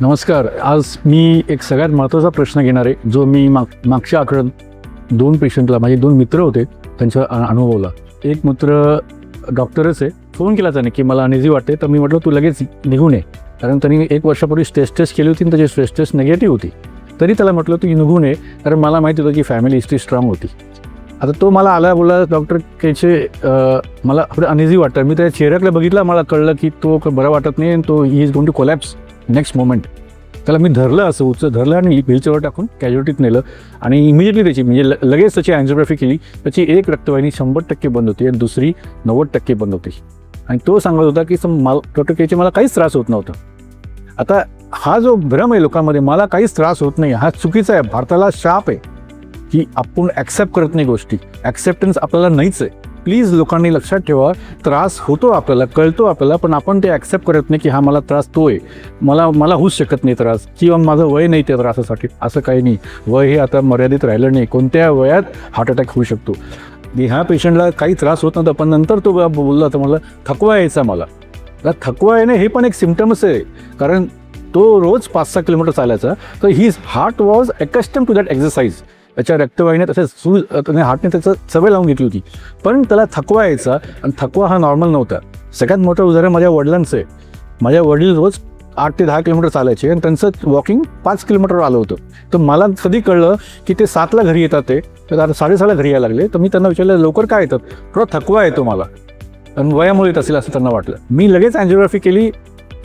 नमस्कार. आज मी एक सगळ्यात महत्त्वाचा प्रश्न घेणार आहे, जो मी मागच्या आठवड्यात 2 पेशंटला, माझे 2 मित्र होते, त्यांच्या अनुभवला. एक मित्र डॉक्टरच आहे. फोन केला त्याने की मला अनइझी वाटते. तर मी म्हटलं तू लगेच निघून ये, कारण त्यांनी 1 वर्षापूर्वी स्ट्रेस टेस्ट केली होती आणि त्याची स्ट्रेस टेस्ट निगेटिव्ह होती. तरी त्याला म्हटलं तू निघून ये, कारण मला माहिती होतं की फॅमिली हिस्ट्री स्ट्रॉंग होती. आता तो मला आला, बोला डॉक्टर कैचे मला थोडं अनइझी वाटतं. मी त्या चेहऱ्याकडे बघितलं, मला कळलं की तो बरं वाटत नाही आणि तो he is going to collapse next moment. त्याला मी धरलं, असं धरलं आणि व्हीलचेअरवर टाकून कॅज्युअल्टीत नेलं आणि इमिजिएटली त्याची म्हणजे लगेच त्याची अँजिओग्राफी केली. त्याची एक रक्तवाहिनी 100% बंद होती आणि दुसरी 90% बंद होती. आणि तो सांगत होता की डॉक्टर केचे मला काहीच त्रास होत नव्हता. आता हा जो भ्रम आहे लोकांमध्ये, मला काहीच त्रास होत नाही, हा चुकीचा आहे. भारताला शाप आहे की आपण ॲक्सेप्ट करत नाही गोष्टी. ॲक्सेप्टन्स आपल्याला नाहीच आहे. प्लीज लोकांनी लक्षात ठेवा, त्रास होतो आपल्याला, कळतो आपल्याला, पण आपण ते ॲक्सेप्ट करत नाही की हा मला त्रास तो आहे, मला होऊच शकत नाही त्रास, किंवा माझं वय नाही त्या त्रासासाठी. असं काही नाही. वय हे आता मर्यादित राहिलं नाही. कोणत्या वयात हार्ट अटॅक होऊ शकतो. ह्या पेशंटला काही त्रास होत नव्हता, पण नंतर तो बोलला तर मला थकवा यायचा. मला थकवा येणे हे पण एक सिम्पटम्स आहे, कारण तो रोज 5-6 किलोमीटर चालायचा. तर his heart was accustom to that exercise. त्याच्या रक्तवाहिन्यात त्याने हार्टने त्याचं सवय लावून घेतली होती, पण त्याला थकवा यायचा आणि थकवा हा नॉर्मल नव्हता. सगळ्यात मोठं उदाहरण माझ्या वडिलांचं आहे. माझ्या वडील रोज 8 ते 10 किलोमीटर चालायचे आणि त्यांचं वॉकिंग 5 किलोमीटरवर आलं होतं. तर मला कधी कळलं की ते 7ला घरी येतात, ते तर आता 6:30ला घरी यायला लागले. तर मी त्यांना विचारलं लवकर काय येतात, थोडा थकवा येतो मला आणि वयामुळे येत असेल असं त्यांना वाटलं. मी लगेच अँजिओग्राफी केली,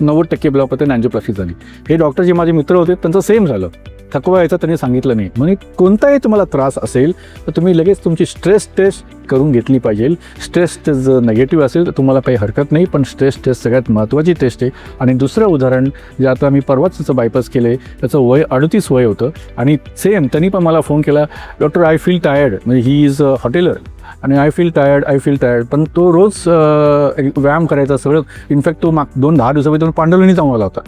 90% ब्लॉक होते आणि अँजिओप्लास्टी झाली. हे डॉक्टर जे माझे मित्र होते त्यांचं सेम झालं. थकवा यायचा त्यांनी सांगितलं नाही. म्हणजे कोणताही तुम्हाला त्रास असेल तर तुम्ही लगेच तुमची स्ट्रेस टेस्ट करून घेतली पाहिजे. स्ट्रेस टेस्ट जर निगेटिव्ह असेल तर तुम्हाला काही हरकत नाही, पण स्ट्रेस टेस्ट सगळ्यात महत्त्वाची टेस्ट आहे. आणि दुसरं उदाहरण, जे आता मी परवाच त्याचं बायपास केलं आहे, त्याचं वय 38 वय होतं आणि सेम त्यांनी पण मला फोन केला, डॉक्टर आय फील टायर्ड. म्हणजे ही इज अ हॉटेलर आणि आय फील टायर्ड. पण तो रोज व्यायाम करायचा सगळं. इनफॅक्ट तो 10 दिवसापूर्वी पांडवलीने जाऊन आला होता.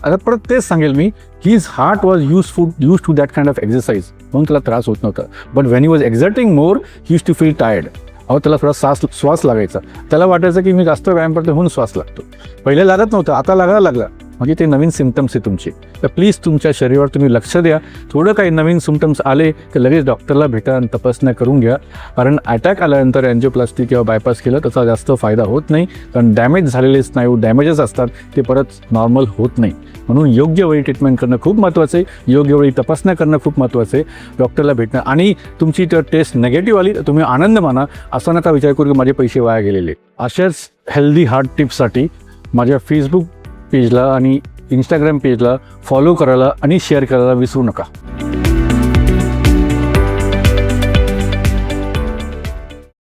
आता परत तेच सांगेल मी, his heart was used to that kind of exercise, म्हणून त्याला त्रास होत नव्हता. But when he was exerting more, he used to feel tired. त्याला थोडा श्वास लागायचा. त्याला वाटायचं की मी जास्त व्यायाम करतो म्हणून श्वास लागतो. पहिले लागत नव्हतं, आता लागायला लागला. म्हणजे ते नवीन सिम्पटम्स आहे तुमचे. तर प्लीज तुमच्या शरीरावर तुम्ही लक्ष द्या. थोडं काही नवीन सिम्पटम्स आले तर लगेच डॉक्टरला भेटा आणि तपासण्या करून घ्या. कारण अटॅक आल्यानंतर अँजिओप्लास्टी किंवा बायपास केलं त्याचा जास्त फायदा होत नाही, कारण डॅमेज झालेले स्नायू डॅमेजेस असतात, ते परत नॉर्मल होत नाही. म्हणून योग्य वेळी ट्रीटमेंट करणं खूप महत्त्वाचं आहे. योग्य वेळी तपासण्या करणं खूप महत्त्वाचं आहे. डॉक्टरला भेटणं आणि तुमची तर टेस्ट निगेटिव्ह आली तर तुम्ही आनंद माना. असं नका विचार करू की माझे पैसे वाया गेलेले. अशाच हेल्दी हार्ट टिप्ससाठी माझ्या फेसबुक पेजला आणि इंस्टाग्राम पेजला फॉलो करायला आणि शेअर करायला विसरू नका.